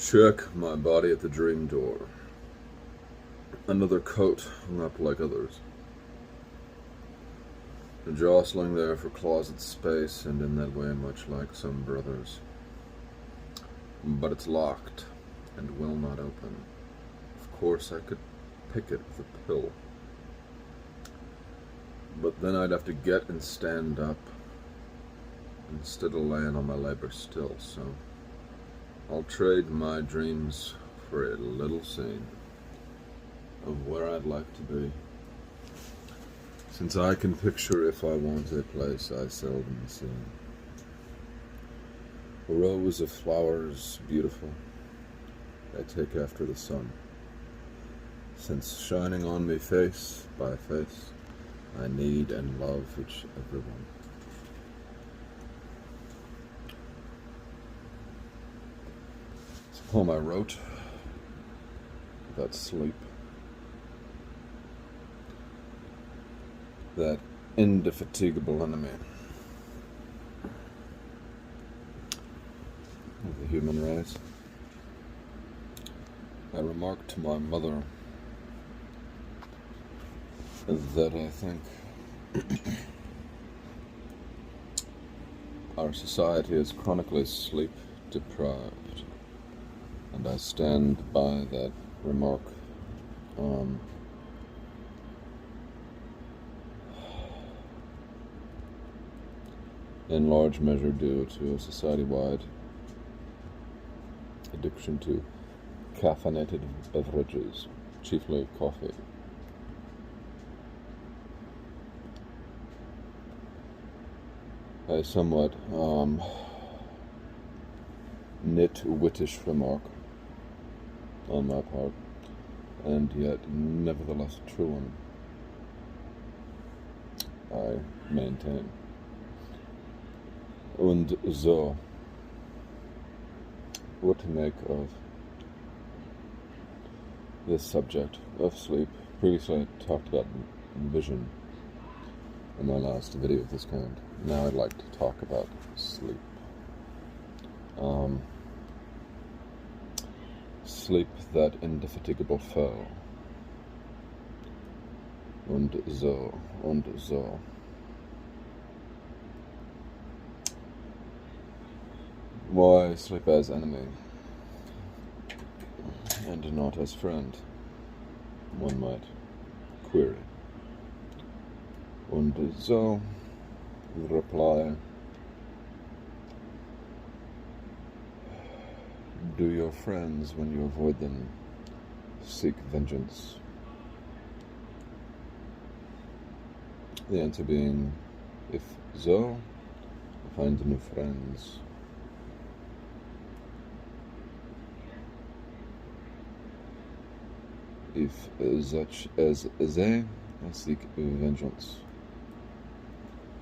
Check my body at the dream door. Another coat hung up like others. Jostling there for closet space, and in that way much like some brothers. But it's locked, and will not open. Of course I could pick it with a pill. But then I'd have to get and stand up, instead of laying on my labor still, so I'll trade my dreams for a little scene of where I'd like to be. Since I can picture if I want a place I seldom see. A rose of flowers beautiful, I take after the sun. Since shining on me face by face, I need and love each everyone. It's a poem I wrote about sleep. That indefatigable enemy of the human race. I remarked to my mother that I think our society is chronically sleep deprived, and I stand by that remark. In large measure due to a society-wide addiction to caffeinated beverages, chiefly coffee. A somewhat nitwittish remark on my part, and yet nevertheless a true one, I maintain. And so, what to make of this subject of sleep? Previously I talked about vision in my last video of this kind. Now I'd like to talk about sleep. Sleep, that indefatigable foe. Und so. Why sleep as enemy, and not as friend, one might query. Und so, reply, do your friends, when you avoid them, seek vengeance? The answer being, if so, find new friends. If such as they, seek vengeance.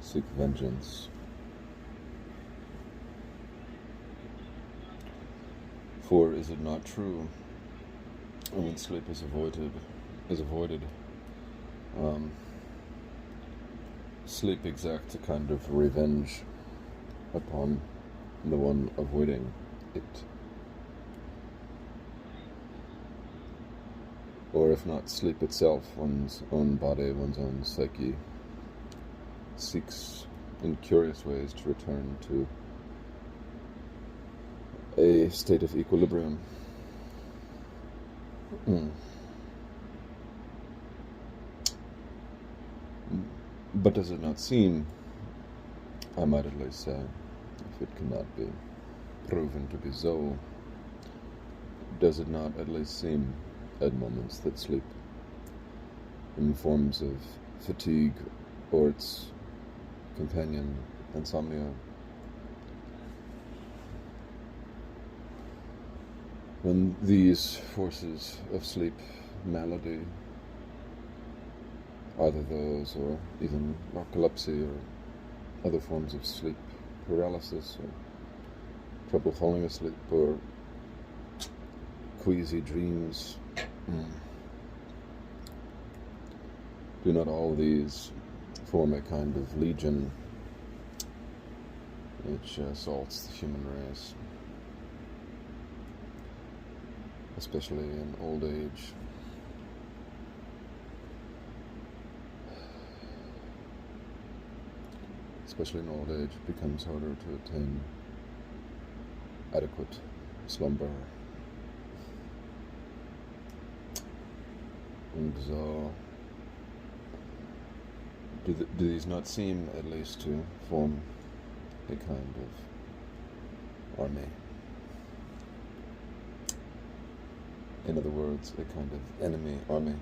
Seek vengeance. For is it not true, when sleep is avoided, sleep exacts a kind of revenge upon the one avoiding it. Or if not sleep itself, one's own body, one's own psyche seeks in curious ways to return to a state of equilibrium. But does it not seem, I might at least say, if it cannot be proven to be so, does it not at least seem at moments that sleep, in forms of fatigue or its companion, insomnia, when these forces of sleep, malady, either those or even narcolepsy or other forms of sleep paralysis or trouble falling asleep or queasy dreams, do not all these form a kind of legion which assaults the human race? especially in old age. Especially in old age, it becomes harder to attain adequate slumber. And so, do these not seem, at least, to form a kind of army? In other words, a kind of enemy army.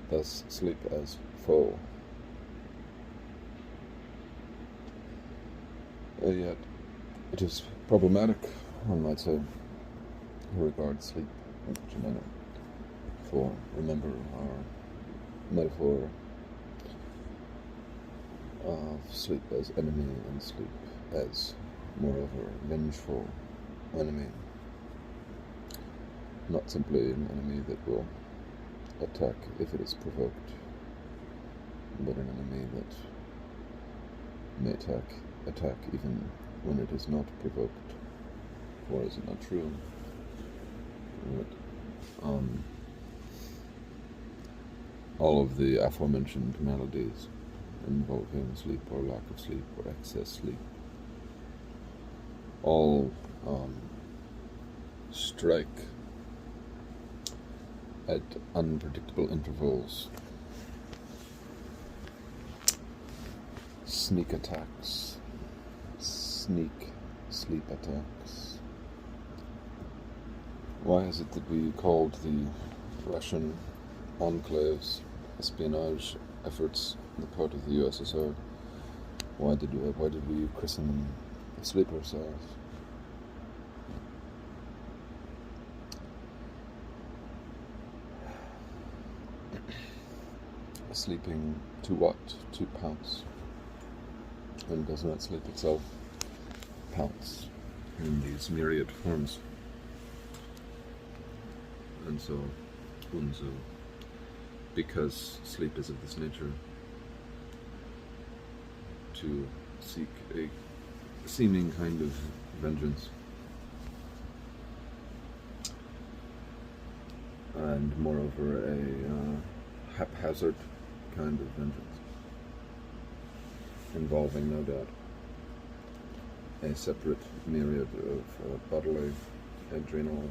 Thus, sleep as foe. Yet, it is problematic, one might say, who regards sleep in such a manner. For, remember, our metaphor of sleep as enemy and sleep as, moreover, vengeful enemy. Not simply an enemy that will attack if it is provoked, but an enemy that may attack even when it is not provoked. Or is it not true that all of the aforementioned maladies involving sleep or lack of sleep or excess sleep all strike at unpredictable intervals? Sneak attacks, sneak sleep attacks. Why is it that we called the Russian enclaves espionage efforts on the part of the USSR? Why did we christen them sleeper cells? Sleeping to what? To pounce. And does not sleep itself pounce in these myriad forms? And so, because sleep is of this nature, to seek a seeming kind of vengeance, and moreover a haphazard kind of vengeance, involving, no doubt, a separate myriad of bodily, adrenal,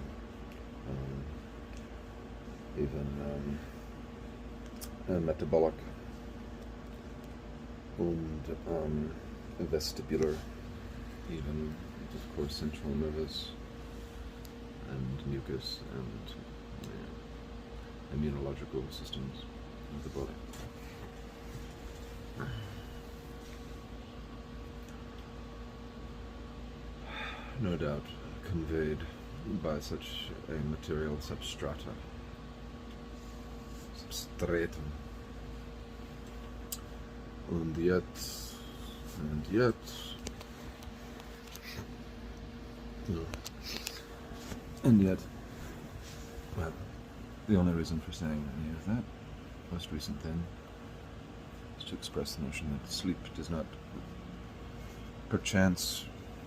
even metabolic and vestibular, even, of course, central nervous and mucous and immunological systems of the body. No doubt conveyed by such a material substrata, substratum, and yet, well, the only reason for saying any of that most recent thing is to express the notion that sleep does not perchance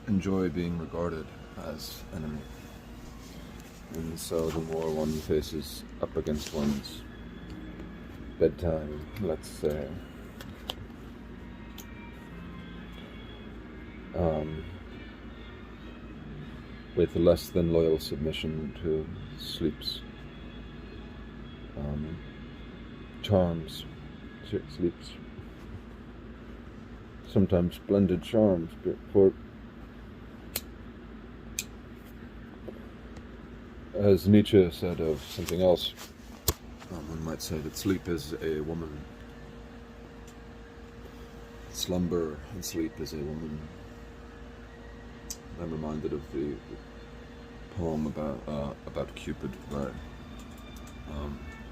enjoy being regarded as enemy. And so the more one faces up against one's bedtime, let's say, with less than loyal submission to sleep's charms, sleep's sometimes splendid charms, for as Nietzsche said of something else, one might say that sleep is a woman, slumber and sleep is a woman. I'm reminded of the poem about Cupid by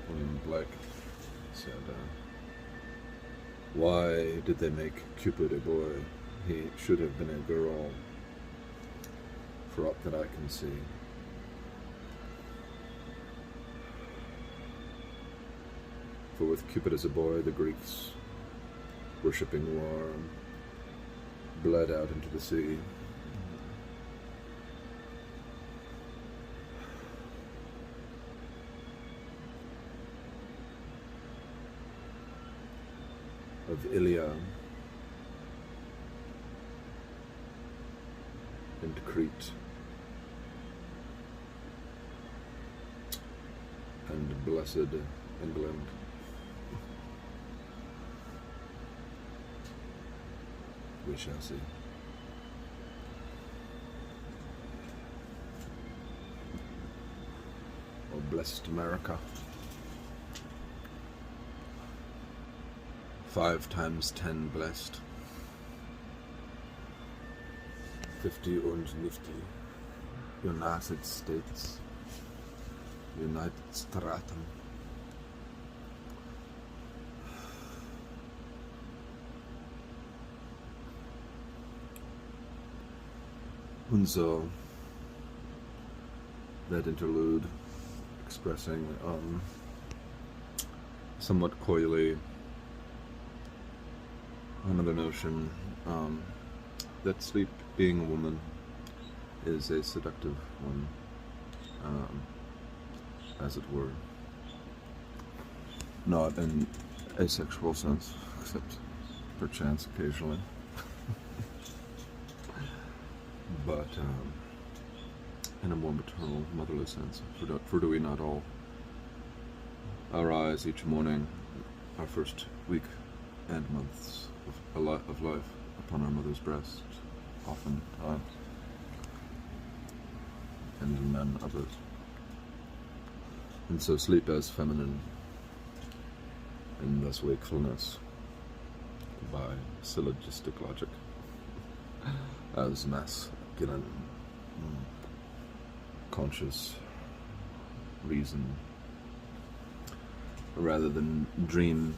William Blake. He said, why did they make Cupid a boy? He should have been a girl, for aught that I can see. For with Cupid as a boy, the Greeks, worshipping war, bled out into the sea. of Ilia and Crete and blessed England. We shall see. Oh, blessed America. 5 times 10 blessed. 50 und nifty. United States. United Stratum. And so, that interlude expressing somewhat coyly another notion that sleep, being a woman, is a seductive one, as it were. Not in a sexual sense, except perchance occasionally. But in a more maternal, motherly sense. For do we not all arise each morning, our first week and months of life, upon our mother's breast, oftentimes, and in none others. And so sleep as feminine, and thus wakefulness, by syllogistic logic, as masculine, conscious reason, rather than dream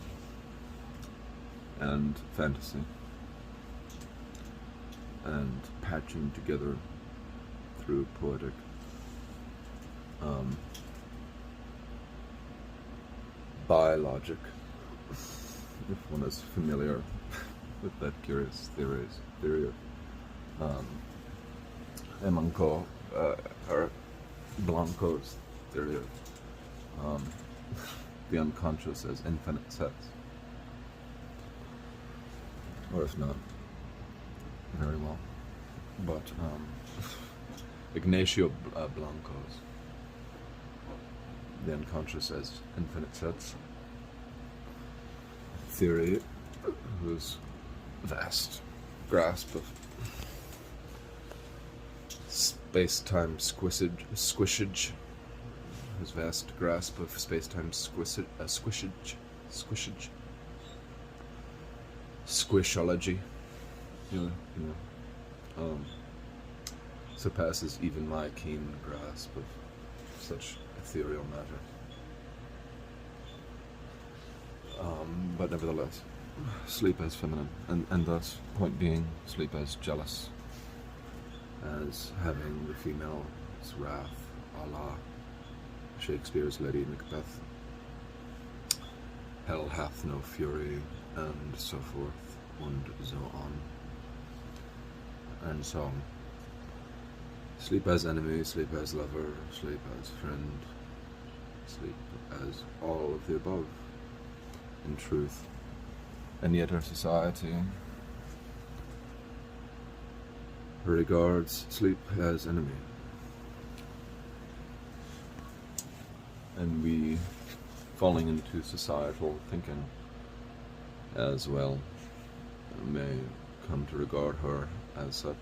and fantasy, and patching together through poetic by logic, if one is familiar with that curious theory of Emanco, or Blanco's theory of the unconscious as infinite sets, or if not, very well. But Ignacio Blanco's the unconscious as infinite sets theory, whose vast grasp of space-time squishage, his vast grasp of space-time squishology, surpasses even my keen grasp of such ethereal matter. But nevertheless, sleep as feminine, and thus, point being, sleep as jealous, as having the female's wrath, a la Shakespeare's Lady Macbeth. Hell hath no fury, and so forth, and so on. And so, sleep as enemy, sleep as lover, sleep as friend, sleep as all of the above, in truth. And yet our society regards sleep as enemy. And we, falling into societal thinking as well, may come to regard her as such.